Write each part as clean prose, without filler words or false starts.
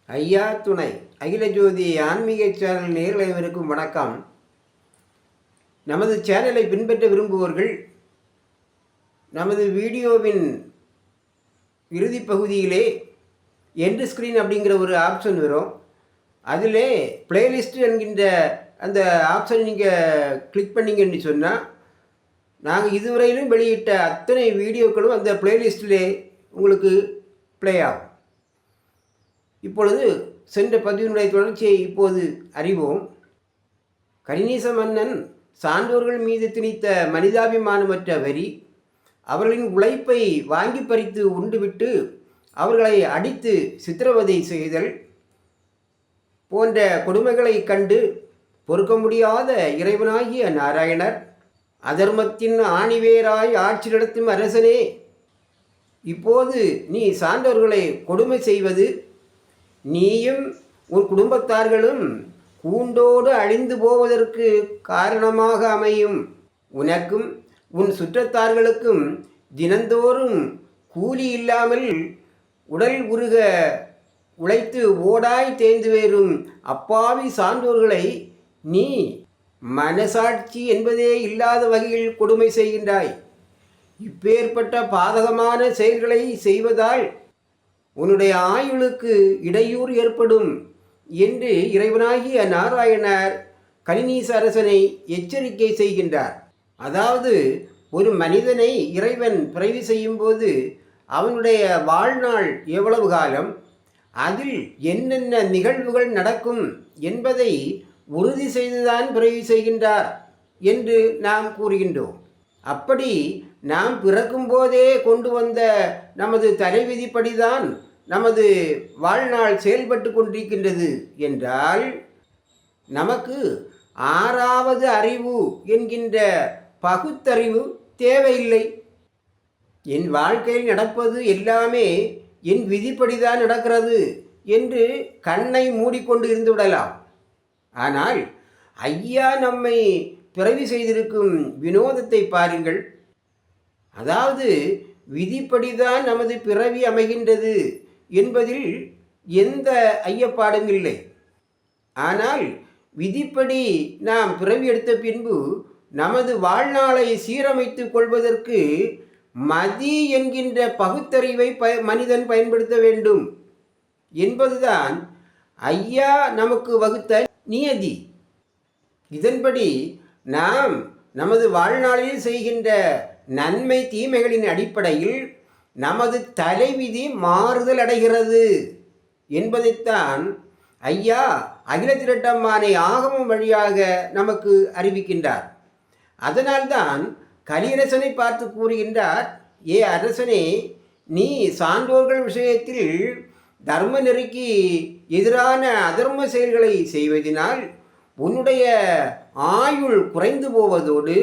ஐயா துணை அகில ஜோதி ஆன்மீக சேனல் நேயர்கள் அனைவருக்கும் வணக்கம். நமது சேனலை பின்பற்ற விரும்புவோர்கள் நமது வீடியோவின் இறுதி பகுதியிலே எண்டு ஸ்க்ரீன் அப்படிங்கிற ஒரு ஆப்ஷன் வரும். அதிலே பிளேலிஸ்ட் என்கின்ற அந்த ஆப்ஷனை நீங்கள் கிளிக் பண்ணிங்கன்னு சொன்னால் நாங்கள் இதுவரையிலும் வெளியிட்ட அத்தனை வீடியோக்களும் அந்த பிளேலிஸ்டிலே உங்களுக்கு ப்ளே ஆகும். இப்பொழுது சென்ற பதிவினுடைய தொடர்ச்சியை இப்போது அறிவோம். கரிநீச மன்னன் சான்றோர்கள் மீது திணித்த மனிதாபிமானமற்ற வரி, அவர்களின் உழைப்பை வாங்கி பறித்து உண்டுவிட்டு அவர்களை அடித்து சித்திரவதை செய்தல் போன்ற கொடுமைகளை கண்டு பொறுக்க முடியாத இறைவனாகிய நாராயணர், அதர்மத்தின் ஆணிவேராய் ஆட்சி நடத்தும் அரசனே, இப்போது நீ சான்றோர்களை கொடுமை செய்வது நீயும் உன் குடும்பத்தார்களும் கூண்டோடு அழிந்து போவதற்கு காரணமாக அமையும். உனக்கும் உன் சுற்றத்தார்களுக்கும் தினந்தோறும் கூலி இல்லாமல் உடல் உருக உழைத்து ஓடாய் தேய்ந்து வேறும் அப்பாவி சான்றோர்களை நீ மனசாட்சி என்பதே இல்லாத வகையில் கொடுமை செய்கின்றாய். இப்பேற்பட்ட பாதகமான செயல்களை செய்வதால் உன்னுடைய ஆயுளுக்கு இடையூறு ஏற்படும் என்று இறைவனாகிய நாராயணர் கலிநீச அரசனை எச்சரிக்கை செய்கின்றார். அதாவது ஒரு மனிதனை இறைவன் பிறவி செய்யும்போது அவனுடைய வாழ்நாள் எவ்வளவு காலம், அதில் என்னென்ன நிகழ்வுகள் நடக்கும் என்பதை உறுதி செய்துதான் பிறவி செய்கின்றார் என்று நாம் கூறுகின்றோம். அப்படி நாம் பிறக்கும் போதே கொண்டு வந்த நமது தலைவிதிப்படிதான் நமது வாழ்நாள் செயல்பட்டு கொண்டிருக்கின்றது என்றால் நமக்கு ஆறாவது அறிவு என்கின்ற பகுத்தறிவு தேவையில்லை. என் வாழ்க்கையில் நடப்பது எல்லாமே என் விதிப்படிதான் நடக்கிறது என்று கண்ணை மூடிக்கொண்டு இருந்து விடலாம். ஆனால் ஐயா நம்மை பிறவி செய்திருக்கும் வினோதத்தை பாருங்கள். அதாவது விதிப்படிதான் நமது பிறவி அமைகின்றது என்பதில் எந்த ஐயப்பாடும் இல்லை. ஆனால் விதிப்படி நாம் பிறவி எடுத்த பின்பு நமது வாழ்நாளை சீரமைத்து கொள்வதற்கு மதி என்கின்ற பகுத்தறிவை மனிதன் பயன்படுத்த வேண்டும் என்பதுதான் ஐயா நமக்கு வகுத்த நியதி. இதன்படி நாம் நமது வாழ்நாளில் செய்கின்ற நன்மை தீமைகளின் அடிப்படையில் நமது தலைவிதி மாறுதல் அடைகிறது என்பதைத்தான் ஐயா அகில திரட்டம்மானை ஆகமம் வழியாக நமக்கு அறிவிக்கின்றார். அதனால்தான் கலியரசனை பார்த்து கூறுகின்றார், ஏ அரசனே, நீ சான்றோர்கள் விஷயத்தில் தர்ம நெறிக்கு எதிரான அதர்ம செயல்களை செய்வதனால் உன்னுடைய ஆயுள் குறைந்து போவதோடு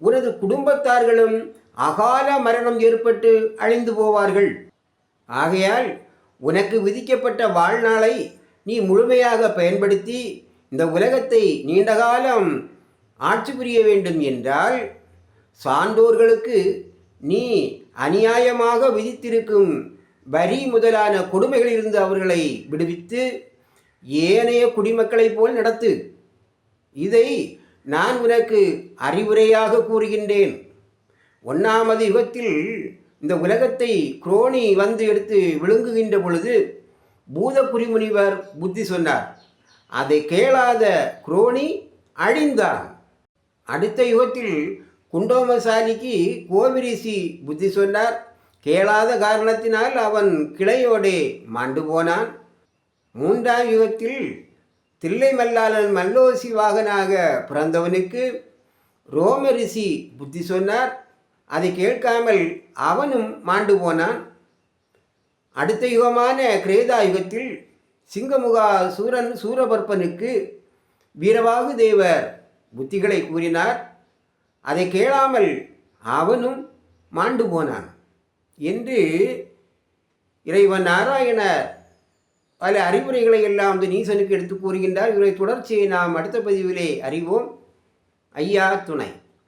உனது குடும்பத்தார்களும் அகால மரணம் ஏற்பட்டு அழிந்து போவார்கள். ஆகையால் உனக்கு விதிக்கப்பட்ட வாழ்நாளை நீ முழுமையாக பயன்படுத்தி இந்த உலகத்தை நீண்டகாலம் ஆட்சி புரிய வேண்டும் என்றால் சான்றோர்களுக்கு நீ அநியாயமாக விதித்திருக்கும் வரி முதலான கொடுமைகளிலிருந்து அவர்களை விடுவித்து ஏனைய குடிமக்களைப் போல் நடத்து. இதை நான் உனக்கு அறிவுரையாக கூறுகின்றேன். 1வது யுகத்தில் இந்த உலகத்தை குரோனி வந்து எடுத்து விழுங்குகின்ற பொழுது பூதபுரி முனிவர் புத்தி சொன்னார். அதை கேளாத குரோனி அழிந்தான். அடுத்த யுகத்தில் குண்டோமசாலிக்கு கோவிரிசி புத்தி சொன்னார். கேளாத காரணத்தினால் அவன் கிளையோடே மாண்டு போனான். 3ஆம் யுகத்தில் தில்லை மல்லாளன் மல்லோசி வாகனாக பிறந்தவனுக்கு ரோமரிசி புத்தி சொன்னார். அதை கேட்காமல் அவனும் மாண்டு போனான். அடுத்த யுகமான கிரேதா யுகத்தில் சிங்கமுகா சூரபர்பனுக்கு வீரவாகு தேவர் புத்திகளை கூறினார். அதை கேளாமல் அவனும் மாண்டு போனான் என்று இறைவன் நாராயணர் பல அறிவுரைகளை எல்லாம் நீசனுக்கு எடுத்து கூறுகின்றார். இவரை தொடர்ச்சியை நாம் அடுத்த பதிவிலே அறிவோம். ஐயா துணை.